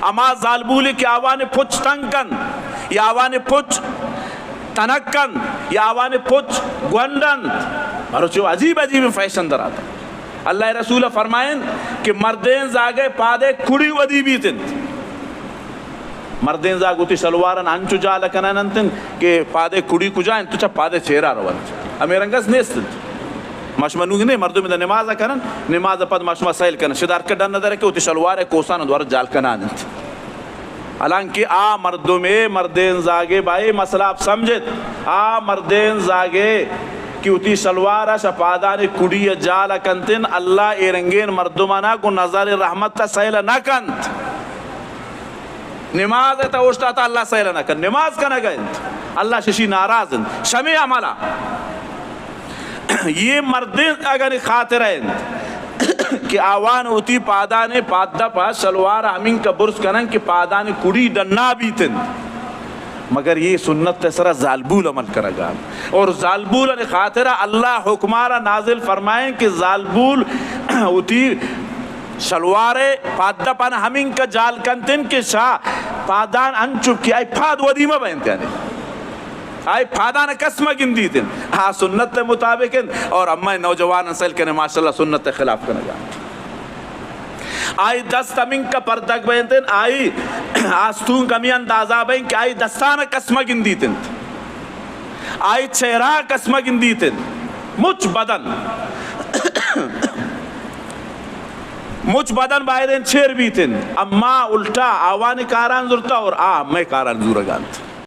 اما زالبولی کی آوان پچ تنکن یا آوان پچ تنکن یا آوان پچ گونڈن مروچو عجیب عجیب فیشن در آتا. اللہ رسول فرمائیں کہ مردین زاگے پادے کڑی ودی بیتن مردین زاگوتی شلوارن انچو جا لکنن انتن کہ پادے کڑی کجائیں تو چا پادے چیرا روان امیرنگس نیستن مشمنوگی نہیں مردوں میں دا نماز کرن نماز پد مشمع سیل کرن شدار کے ڈن ندر ہے کہ اوتی شلوار کوسان دوار جال کنان انت حالانکہ آ مردوں میں مردین زاگے بھائی مسئلہ آپ سمجھت آ مردین زاگے کہ اوتی شلوارہ شپادان کڑی جال کنتن اللہ ایرنگین مردمانا کو نظر رحمت تا سیل نہ کنت نماز تا اوشتا تا اللہ سیل نہ کن نماز کا نہ گئنت اللہ ششی ناراض شمی عملہ یہ مردین اگر خاطر ہیں کہ آوان ہوتی پادانے پادہ پا شلوار ہمیں کا برس کنن کہ پادانے کڑی ڈننا بیتن مگر یہ سنت تسرہ زالبول عمل کرگا اور زالبول نے خاطرہ اللہ حکمارہ نازل فرمائیں کہ زالبول ہوتی شلوار پادہ پانا ہمیں کا جال کنتن کہ شاہ پادان انچپ کی آئی پاد ودیمہ بینتے ہیں آئی پادان قسمہ گن دیتن ہاں سنت مطابق اور اما نوجوان انسل کے ماشاءاللہ سنت خلاف کرنے گا آئی دست امین کا پردک بینتن آئی آستون کمی اندازہ بین کہ آئی دستان قسمہ گن دیتن آئی چہرہ قسمہ گن دیتن مچ بدن باہدین چیر بیتن اما الٹا آوانی کاران زورتا اور میں کاران زورگانت